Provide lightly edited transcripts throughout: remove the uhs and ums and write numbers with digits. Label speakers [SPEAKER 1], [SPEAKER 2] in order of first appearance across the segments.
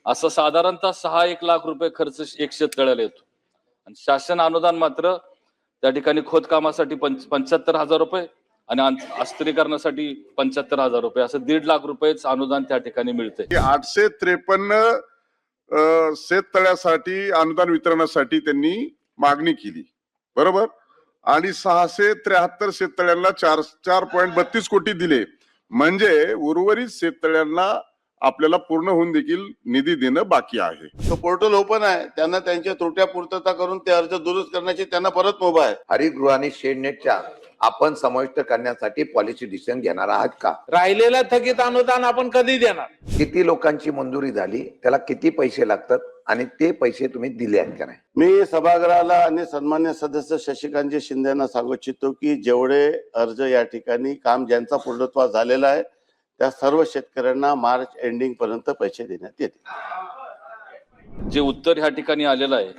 [SPEAKER 1] असं साधारणतः 6-1 लाख रुपये खर्च एक शेतकऱ्याला येतो आणि शासन अनुदान मात्र त्या ठिकाणी खोदकामासाठी 75,000 रुपये आणि अस्थिरीकरणासाठी 75,000 रुपये असं 1.5 लाख रुपयेच अनुदान त्या ठिकाणी मिळते.
[SPEAKER 2] 853 शेततळ्यासाठी अनुदान वितरणासाठी त्यांनी मागणी केली, बरोबर, आणि 673 शेततळ्यांना 4.32 कोटी दिले. म्हणजे उर्वरित शेततळ्यांना आपल्याला पूर्ण होऊन देखील निधी देणं बाकी आहे.
[SPEAKER 3] तो पोर्टल ओपन आहे, त्यांना त्यांच्या त्रुट्या पूर्तता करून ते अर्ज दुरुस्त करण्याची त्यांना परत मुभा आहे.
[SPEAKER 4] हरितगृह आणि शेडनेटच्या आपण समाविष्ट करण्यासाठी पॉलिसी डिसिजन घेणार आहात का?
[SPEAKER 5] राहिलेलं थकीत अनुदान आपण कधी देणार?
[SPEAKER 4] किती लोकांची मंजुरी झाली, त्याला किती पैसे लागतात आणि ते पैसे तुम्ही दिले आहेत का नाही?
[SPEAKER 3] मी सभागृहाला आणि सन्मान्य सदस्य शशिकांत शिंदे यांना सांगू इच्छितो की जेवढे अर्ज या ठिकाणी काम ज्यांचा पूर्णत्व झालेला आहे त्या सर्व शेतकऱ्यांना मार्च एंडिंग पर्यंत पैसे देण्यात येतील.
[SPEAKER 1] जे उत्तर ह्या ठिकाणी आलेलं आहे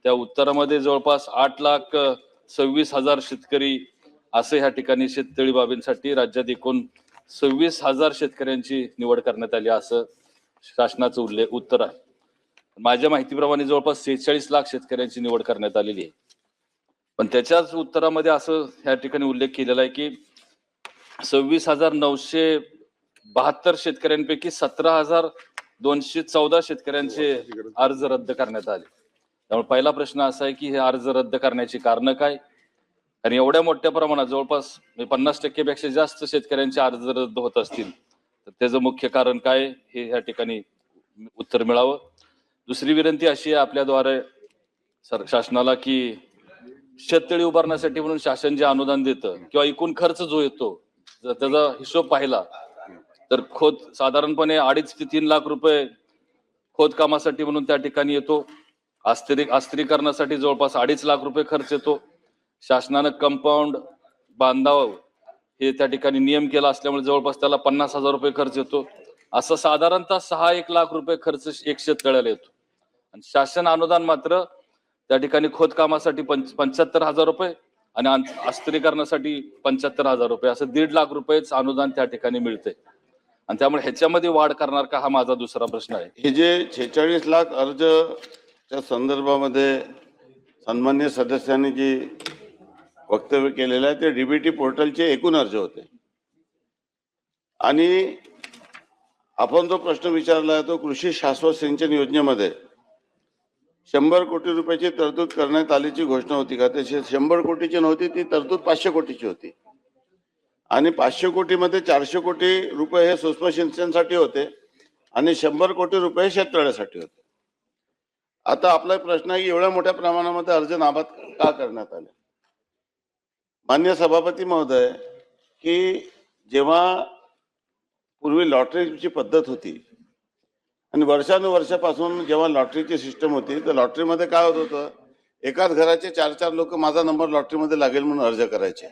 [SPEAKER 1] त्या उत्तरामध्ये जवळपास 8,26,000 शेतकरी असे ह्या ठिकाणी शेततळी बाबींसाठी राज्यात एकूण 26,000 शेतकऱ्यांची निवड करण्यात आली असं शासनाचं उत्तर आहे. माझ्या माहितीप्रमाणे जवळपास 46 लाख शेतकऱ्यांची निवड करण्यात आलेली आहे. पण त्याच्याच उत्तरामध्ये असं ह्या ठिकाणी उल्लेख केलेला आहे की 26,972 शेतकऱ्यांपैकी 17,214 शेतकऱ्यांचे अर्ज रद्द करण्यात आले. त्यामुळे पहिला प्रश्न असा आहे की हे अर्ज रद्द करण्याची कारण काय, आणि एवढ्या मोठ्या प्रमाणात जवळपास 50% पेक्षा जास्त शेतकऱ्यांचे अर्ज रद्द होत असतील तर त्याचं मुख्य कारण काय हे या ठिकाणी उत्तर मिळावं. दुसरी विनंती अशी आहे आपल्याद्वारे शासनाला की शेततळी उभारण्यासाठी म्हणून शासन जे अनुदान देतं किंवा एकूण खर्च जो येतो जर त्याचा हिशोब पाहिला तर साधारणपणे 2.5 ते 3 लाख रुपये खोदकामासाठी म्हणून त्या ठिकाणी येतो. अस्थिरीकरणासाठी जवळपास 2.5 लाख रुपये खर्च येतो. शासनानं कंपाऊंड बांधावं हे त्या ठिकाणी नियम केला असल्यामुळे जवळपास त्याला 50,000 रुपये खर्च येतो. असं साधारणतः 6-1 लाख रुपये खर्च एक शेततळ्याला येतो आणि शासन अनुदान मात्र त्या ठिकाणी खोदकामासाठी 75,000 रुपये आणि अस्थिरीकरणासाठी 75,000 रुपये असं 1.5 लाख रुपयेच अनुदान त्या ठिकाणी मिळते. आणि त्यामुळे ह्याच्यामध्ये वाढ करणार का हा माझा दुसरा प्रश्न आहे.
[SPEAKER 3] हे जे 46 लाख अर्जच्या संदर्भामध्ये सन्मान्य सदस्यांनी जी वक्तव्य केलेलं आहे ते डीबीटी पोर्टलचे एकूण अर्ज होते. आणि आपण जो प्रश्न विचारला आहे तो कृषी शाश्वत सिंचन योजनेमध्ये 100 कोटी रुपयाची तरतूद करण्यात आल्याची घोषणा होती का? ते 100 कोटीची नव्हती, ती तरतूद 500 कोटीची होती. आणि 500 कोटीमध्ये 400 कोटी रुपये हे सूक्ष्म सिंचनसाठी होते आणि 100 कोटी रुपये शेततळ्यासाठी होते. आता आपला प्रश्न आहे की एवढ्या मोठ्या प्रमाणामध्ये अर्ज नाबाद का करण्यात आले? मान्य सभापती महोदय, की जेव्हा पूर्वी लॉटरीची पद्धत होती आणि वर्षानुवर्षापासून जेव्हा लॉटरीची सिस्टम होती तर लॉटरीमध्ये काय होत होतं, एकाच घराचे 4-4 लोक माझा नंबर लॉटरीमध्ये लागेल म्हणून अर्ज करायचे.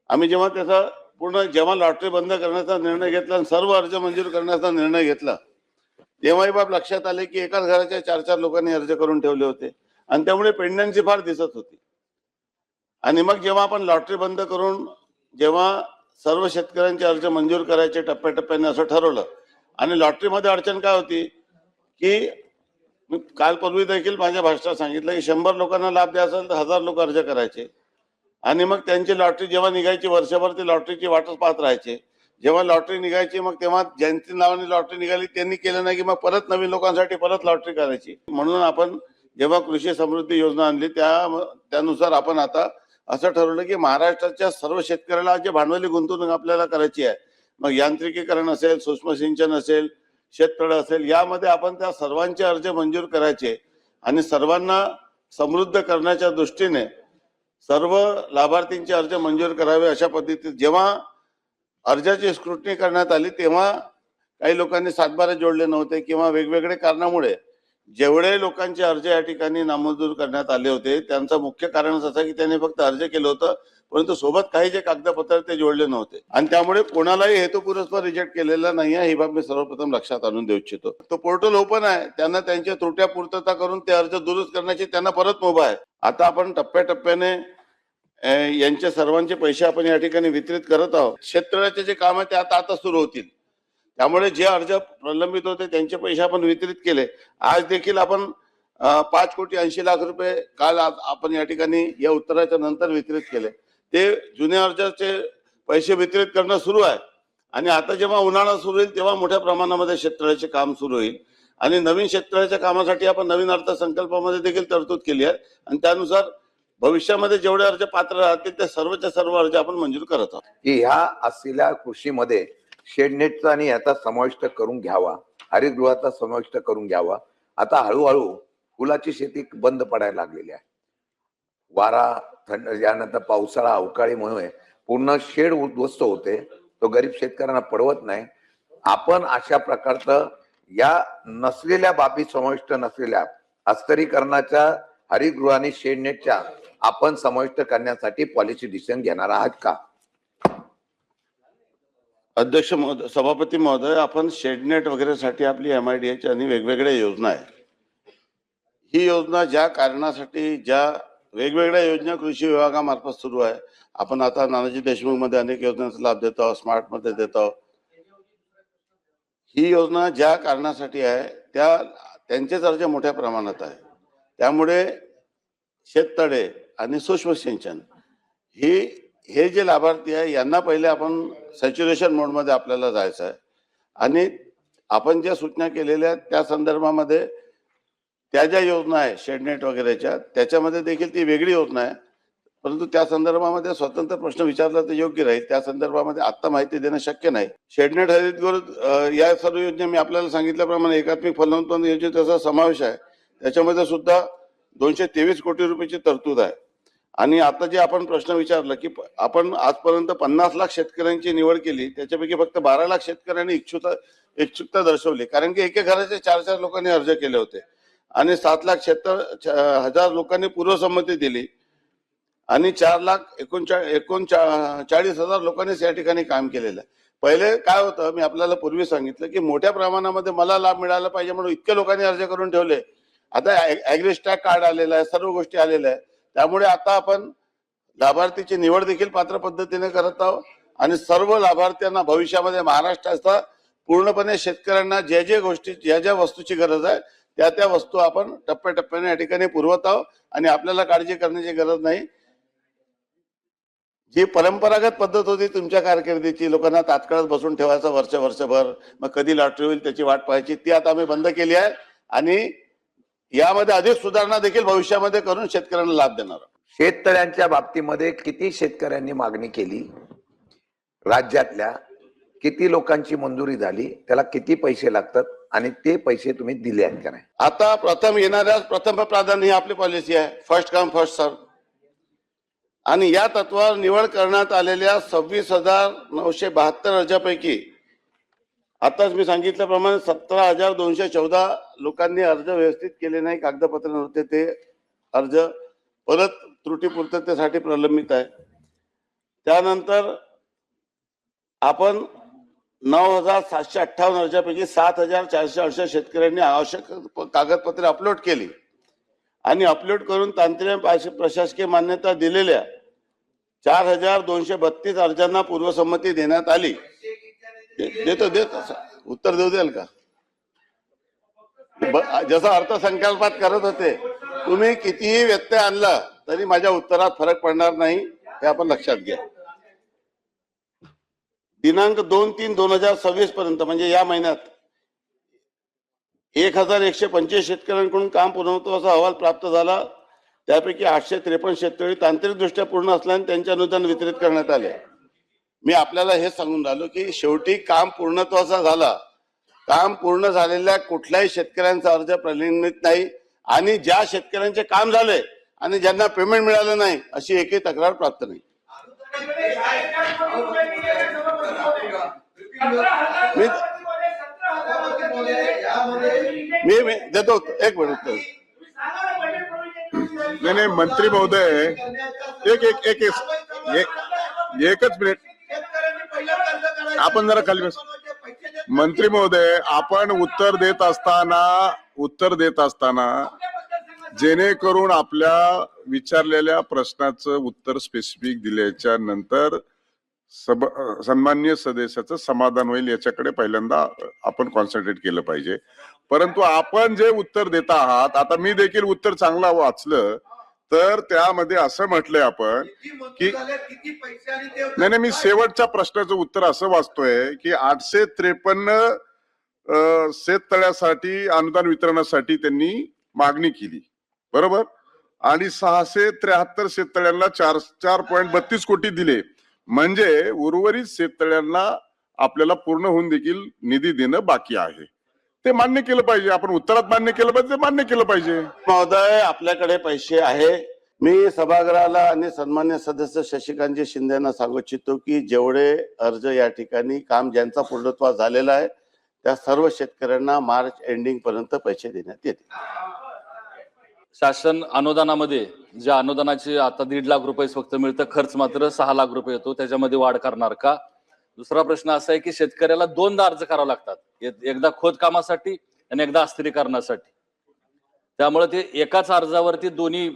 [SPEAKER 3] आम्ही जेव्हा त्याचा जेव्हा लॉटरी बंद करण्याचा निर्णय घेतला आणि सर्व अर्ज मंजूर करण्याचा निर्णय घेतला तेव्हाही बाब लक्षात आले की एकाच घराच्या 4-4 लोकांनी अर्ज करून ठेवले होते आणि त्यामुळे पेंडन्सी फार दिसत होती. आणि मग जेव्हा आपण लॉटरी बंद करून जेव्हा सर्व शेतकऱ्यांचे अर्ज मंजूर करायचे टप्प्याटप्प्याने असं ठरवलं आणि लॉटरीमध्ये अडचण काय होती की मी काल पूर्वी देखील माझ्या भाषणात सांगितलं की 100 लोकांना लाभ द्यायचा असेल तर 1000 लोक अर्ज करायचे आणि मग त्यांची लॉटरी जेव्हा निघायची वर्षभर ती लॉटरीची वाटच पाहत राहायचे. जेव्हा लॉटरी निघायची मग तेव्हा ज्यांची नावाने लॉटरी निघाली त्यांनी केलं नाही की मग परत नवीन लोकांसाठी परत लॉटरी करायची. म्हणून आपण जेव्हा कृषी समृद्धी योजना आणली त्यानुसार आपण आता असं ठरवलं की महाराष्ट्राच्या सर्व शेतकऱ्याला जे भांडवली गुंतवणूक आपल्याला करायची आहे, मग यांत्रिकीकरण असेल, सूक्ष्म सिंचन असेल, शेततळे असेल, यामध्ये आपण त्या सर्वांचे अर्ज मंजूर करायचे आणि सर्वांना समृद्ध करण्याच्या दृष्टीने सर्व लाभार्थींचे अर्ज मंजूर करावे अशा पद्धतीत जेव्हा अर्जाची स्क्रुटनी करण्यात आली तेव्हा काही लोकांनी 7-12 जोडले नव्हते किंवा वेगवेगळे कारणामुळे जेवढे लोकांचे अर्ज या ठिकाणी नामंजूर करण्यात आले होते त्यांचं मुख्य कारण असं की त्यांनी फक्त अर्ज केलं होतं परंतु सोबत काही जे कागदपत्र ते जोडले नव्हते आणि त्यामुळे कोणालाही हेतुपुरस्पर रिजेक्ट केलेला नाही आहे, ही बाब मी सर्वप्रथम लक्षात आणून देऊ इच्छितो. तो पोर्टल ओपन आहे, त्यांना त्यांच्या त्रुट्या पूर्तता करून ते अर्ज दुरुस्त करण्याची त्यांना परत मुभा आहे. आता आपण टप्प्याटप्प्याने यांचे सर्वांचे पैसे आपण या ठिकाणी वितरित करत आहोत. शेततळ्याचे जे काम आहे ते आता सुरू होतील. त्यामुळे जे अर्ज प्रलंबित होते त्यांचे पैसे आपण वितरित केले. आज देखील आपण 5,80,00,000 रुपये काल आपण या ठिकाणी या उत्तराच्या नंतर वितरित केले. ते जुन्या अर्जाचे पैसे वितरित करणं सुरू आहे आणि आता जेव्हा उन्हाळा सुरू होईल तेव्हा मोठ्या प्रमाणामध्ये शेततळ्याचे काम सुरू होईल आणि नवीन शेततळ्याच्या कामासाठी आपण नवीन अर्थसंकल्पामध्ये देखील तरतूद केली आहे आणि त्यानुसार भविष्यामध्ये जेवढे अर्ज पात्र राहतील ते सर्वच्या सर्व अर्ज आपण मंजूर करत आहोत.
[SPEAKER 4] की ह्या असलेल्या कृषीमध्ये शेडनेटचा आणि याचा समाविष्ट करून घ्यावा, हरितगृहाचा समाविष्ट करून घ्यावा. आता हळूहळू फुलाची शेती बंद पडायला लागलेली आहे. वारा थंड यानंतर पावसाळा अवकाळीमुळे पूर्ण शेड उद्ध्वस्त होते. तो गरीब शेतकऱ्यांना पडवत नाही. आपण अशा प्रकारचं या नसलेल्या बाबी समाविष्ट नसलेल्या अस्तरीकरणाच्या हरितगृह आणि शेडनेटच्या आपण समाविष्ट करण्यासाठी पॉलिसी डिसिजन घेणार आहात का?
[SPEAKER 3] अध्यक्ष महोदय, सभापती महोदय, आपण शेडनेट वगैरे साठी आपली MIDA आणि वेगवेगळ्या योजना आहे. ही योजना ज्या कारणासाठी ज्या वेगवेगळ्या योजना कृषी विभागामार्फत सुरू आहे. आपण आता नानाजी देशमुख मध्ये अनेक योजनांचा लाभ देतो आहोत, स्मार्ट मध्ये देतो आहोत. ही योजना ज्या कारणासाठी आहे त्यांचेच अर्ज मोठ्या प्रमाणात आहे. त्यामुळे शेततळे आणि सूक्ष्म सिंचन हे जे लाभार्थी आहे यांना पहिले आपण सॅच्युरेशन मोडमध्ये आपल्याला जायचं आहे आणि आपण ज्या सूचना केलेल्या आहेत त्या संदर्भामध्ये त्या ज्या योजना आहे शेडनेट वगैरेच्या त्याच्यामध्ये देखील ती वेगळी योजना आहे. परंतु त्या संदर्भामध्ये स्वतंत्र प्रश्न विचारला तर योग्य राहील. त्या संदर्भामध्ये आता माहिती देणं शक्य नाही. शेडनेट हरितगृह या सर्व योजना मी आपल्याला सांगितल्याप्रमाणे एकात्मिक फलोत्पादन योजनेचा समावेश आहे. त्याच्यामध्ये सुद्धा 223 कोटी रुपयाची तरतूद आहे. आणि आता जे आपण प्रश्न विचारला की आपण आजपर्यंत 50 लाख शेतकऱ्यांची निवड केली, त्याच्यापैकी फक्त 12 लाख शेतकऱ्यांनी इच्छुकता दर्शवली. कारण की एका घराचे 4 लोकांनी अर्ज केले होते आणि 7,76,000 लोकांनी पूर्वसंमती दिली आणि 4,39,40,000 लोकांनी या ठिकाणी काम केलेलं आहे. पहिले काय होतं, मी आपल्याला पूर्वी सांगितलं की मोठ्या प्रमाणामध्ये मला लाभ मिळाला पाहिजे म्हणून इतके लोकांनी अर्ज करून ठेवले. आता ॲग्रिस्टॅक कार्ड आलेलं आहे, सर्व गोष्टी आलेल्या आहेत. त्यामुळे आता आपण लाभार्थीची निवड देखील पात्र पद्धतीने करत आहोत आणि सर्व लाभार्थ्यांना भविष्यामध्ये महाराष्ट्राचा पूर्णपणे शेतकऱ्यांना ज्या वस्तूची गरज आहे त्या वस्तू आपण टप्प्याटप्प्याने या ठिकाणी पुरवत आहोत आणि आपल्याला काळजी करण्याची गरज नाही. जी परंपरागत पद्धत होती तुमच्या कारकिर्दीची, लोकांना तात्काळ बसून ठेवायचं वर्षभर, मग कधी लॉटरी होईल त्याची वाट पाहायची, ती आता आम्ही बंद केली आहे आणि यामध्ये अधिक सुधारणा देखील भविष्यामध्ये करून शेतकऱ्यांना लाभ देणार.
[SPEAKER 4] शेततळ्यांच्या बाबतीमध्ये किती शेतकऱ्यांनी मागणी केली, राज्यातल्या किती लोकांची मंजुरी झाली, त्याला किती पैसे लागतात आणि ते पैसे तुम्ही दिले आहेत का नाही?
[SPEAKER 3] आता प्रथम प्राधान्य ही आपली पॉलिसी आहे, फर्स्ट कम फर्स्ट सर्व. आणि या तत्वावर निवड करण्यात आलेल्या 26,972 अर्जापैकी आताच मी सांगितल्याप्रमाणे 17,214 लोकांनी अर्ज व्यवस्थित केले नाही, कागदपत्र नव्हते, ते अर्ज परत त्रुटी पूर्ततेसाठी प्रलंबित आहे. त्यानंतर आपण 9,758 अर्जापैकी 7,468 शेतकऱ्यांनी आवश्यक कागदपत्रे अपलोड केली आणि अपलोड करून तांत्रिक प्रशासकीय मान्यता दिलेल्या 4,232 अर्जांना पूर्वसंमती देण्यात आली. देतो उत्तर देऊ द्याल का? जसं अर्थसंकल्पात करत होते, तुम्ही कितीही व्यत्यय आणला तरी माझ्या उत्तरात फरक पडणार नाही, हे आपण लक्षात घ्या. दिनांक 2/3/2026 पर्यंत म्हणजे या महिन्यात 1,125 शेतकऱ्यांकडून काम पूर्णत्वाचा अहवाल प्राप्त झाला. त्यापैकी 853 शेतकरी तांत्रिकदृष्ट्या पूर्ण असल्याने त्यांचे अनुदान वितरित करण्यात आले. मी आपल्याला हे सांगून राहिलो की शेवटी काम पूर्णत्वाचा झाला. काम पूर्ण झालेल्या कुठल्याही शेतकऱ्यांचा अर्ज प्रलंबित नाही आणि ज्या शेतकऱ्यांचे काम झाले आणि ज्यांना पेमेंट मिळालं नाही अशी एकही तक्रार प्राप्त नाही. मी देतो एक मिनिट.
[SPEAKER 2] नाही मंत्री महोदय, एकच मिनिट, आपण जरा खाली बस. मंत्री महोदय, आपण उत्तर देत असताना जेणेकरून आपल्या विचारलेल्या प्रश्नाचं उत्तर स्पेसिफिक दिल्याच्या नंतर सन्माननीय सदस्याचं समाधान होईल याच्याकडे पहिल्यांदा आपण कॉन्सन्ट्रेट केलं पाहिजे. परंतु आपण जे उत्तर देत आहात, आता मी देखील उत्तर चांगला वाचलं तर त्यामध्ये असं म्हटलंय आपण की नाही, मी शेवटच्या प्रश्नाचं उत्तर असं वाचतोय की 853 शेततळ्यासाठी अनुदान वितरणासाठी त्यांनी मागणी केली, बरोबर, आणि 673 शेततळ्यांना 4.32 कोटी दिले. म्हणजे उर्वरित शेततळ्यांना आपल्याला पूर्ण होऊन देखील निधी देणं बाकी आहे. ते मान्य केलं पाहिजे. आपण उत्तरात मान्य केलं पाहिजे, ते मान्य केलं पाहिजे.
[SPEAKER 3] महोदय, आपल्याकडे पैसे आहे. मी सभागृहाला आणि सन्मान्य सदस्य शशिकांतजी शिंदेना सांगू इच्छितो की जेवढे अर्ज या ठिकाणी काम ज्यांचा पूर्णत्व झालेला आहे त्या सर्व शेतकऱ्यांना मार्च एंडिंग पर्यंत पैसे देण्यात येतील.
[SPEAKER 1] शासन अनुदानामध्ये ज्या अनुदानाचे आता 1.5 लाख रुपये फक्त मिळतं, खर्च मात्र 6 लाख रुपये येतो, त्याच्यामध्ये वाढ करणार का? दुसरा प्रश्न असा आहे की शेतकऱ्याला 2दा अर्ज करावे लागतात, एकदा खोदकामासाठी आणि एकदा अस्थिरीकरणासाठी. त्यामुळे ते एकाच अर्जावरती दोन्ही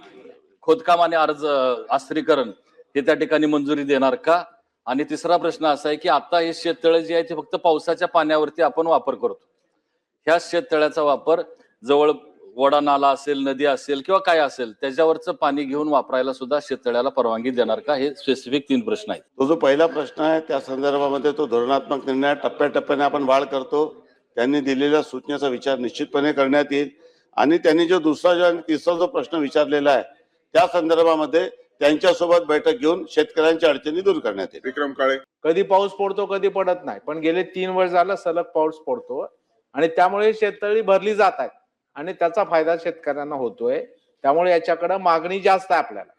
[SPEAKER 1] खोदकाम आणि अर्ज अस्थिरीकरण हे त्या ठिकाणी मंजुरी देणार का? आणि तिसरा प्रश्न असा आहे की आता हे शेततळे जे आहे ते फक्त पावसाच्या पाण्यावरती आपण वापर करतो. ह्या शेततळ्याचा वापर जवळ ओढा नाला असेल, नदी असेल किंवा काय असेल त्याच्यावरचं पाणी घेऊन वापरायला सुद्धा शेततळ्याला परवानगी देणार का? हे स्पेसिफिक 3 प्रश्न आहेत.
[SPEAKER 3] तो जो पहिला प्रश्न आहे त्या संदर्भामध्ये तो धोरणात्मक निर्णय टप्प्याटप्प्याने आपण वाढ करतो. त्यांनी दिलेल्या सूचनेचा विचार निश्चितपणे करण्यात येईल. आणि त्यांनी जो दुसरा जो आणि तिसरा जो प्रश्न विचारलेला आहे त्या संदर्भामध्ये त्यांच्यासोबत बैठक घेऊन शेतकऱ्यांच्या अडचणी दूर करण्यात येईल.
[SPEAKER 2] विक्रम काळे.
[SPEAKER 5] कधी पाऊस पडतो कधी पडत नाही, पण गेले 3 वर्ष झालं सलग पाऊस पडतो आणि त्यामुळे शेततळी भरली जात आहेत आणि त्याचा फायदा शेतकऱ्यांना होतोय. त्यामुळे याच्याकडे मागणी जास्त आहे आपल्याला,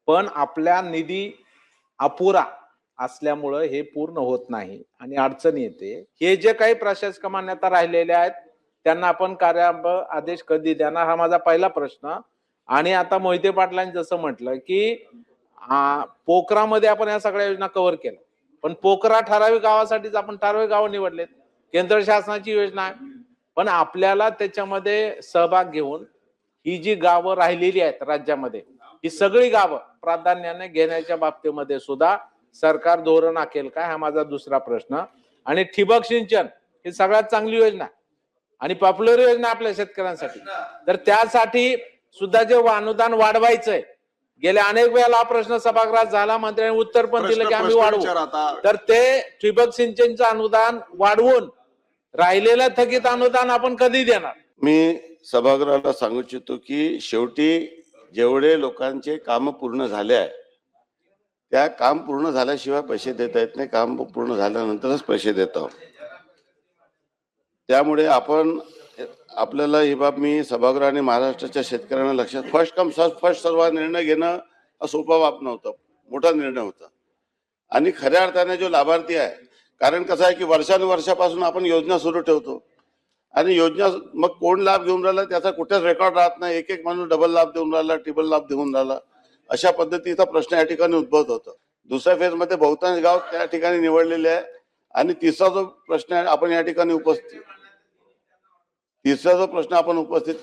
[SPEAKER 5] पण आपल्या निधी अपुरा असल्यामुळं हे पूर्ण होत नाही आणि अडचण येते. हे जे काही प्रशासक मान्यता राहिलेले आहेत त्यांना आपण कार्यान्वयन आदेश कधी देणार, हा माझा पहिला प्रश्न. आणि आता मोहिते पाटलांनी जसं म्हटलं की पोखरामध्ये आपण या सगळ्या योजना कव्हर केल्या, पण पोखरा ठराविक गावासाठीच आपण ठराविक गावं निवडलेत. केंद्र शासनाची योजना आहे, पण आपल्याला त्याच्यामध्ये सहभाग घेऊन ही जी गावं राहिलेली आहेत राज्यामध्ये ही सगळी गावं प्राधान्याने घेण्याच्या बाबतीमध्ये सुद्धा सरकार धोरण आखेल काय, हा माझा दुसरा प्रश्न. आणि ठिबक सिंचन ही सगळ्यात चांगली योजना आणि पॉप्युलर योजना आपल्या शेतकऱ्यांसाठी, तर त्यासाठी सुद्धा जे अनुदान वाढवायचंय, गेल्या अनेक वेळेला हा प्रश्न सभागृहात झाला, मंत्र्यांनी उत्तर पण दिलं की आम्ही वाढवू, तर ते ठिबक सिंचनचं अनुदान वाढवून राहिलेलं थकीत अनुदान आपण कधी देणार?
[SPEAKER 3] मी सभागृहाला सांगू इच्छितो की शेवटी जेवढे लोकांचे काम पूर्ण झाले आहे त्या काम पूर्ण झाल्याशिवाय पैसे देता येत नाही, काम पूर्ण झाल्यानंतरच पैसे देतो. त्यामुळे आपल्याला ही बाब मी सभागृह आणि महाराष्ट्राच्या शेतकऱ्यांना लक्षात, फर्स्ट कम फर्स्ट सर्व निर्णय घेणं हा सोपा बाब नव्हता, मोठा निर्णय होता. आणि खऱ्या अर्थाने जो लाभार्थी आहे, कारण कसं आहे की वर्षानुवर्षापासून आपण योजना सुरू ठेवतो आणि योजना मग कोण लाभ घेऊन राहिला त्याचा कुठेच रेकॉर्ड राहत नाही. एक एक माणूस डबल लाभ देऊन राहिला, ट्रिपल लाभ देऊन राहिला, अशा पद्धतीचा प्रश्न या ठिकाणी उद्भवत होतो. दुसऱ्या फेज मध्ये बहुतांश गाव त्या ठिकाणी निवडलेले आहे. आणि तिसरा जो प्रश्न आपण या ठिकाणी उपस्थित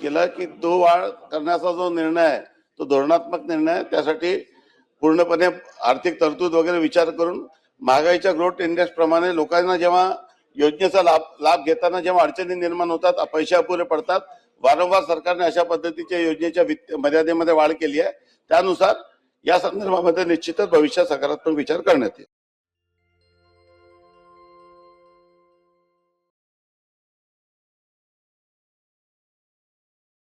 [SPEAKER 3] केला की तो वाढ करण्याचा जो निर्णय आहे तो धोरणात्मक निर्णय आहे. त्यासाठी पूर्णपणे आर्थिक तरतूद वगैरे विचार करून महागाईच्या ग्रोथ इंडेक्स प्रमाणे लोकांना जेव्हा योजनेचा लाभ घेताना जेव्हा अडचणी निर्माण होतात, पैसे अपुरे पडतात, वारंवार सरकारने अशा पद्धतीच्या योजनेच्या मर्यादेमध्ये वाढ केली आहे. त्यानुसार या संदर्भामध्ये निश्चितच भविष्यात सकारात्मक विचार करण्यात येईल.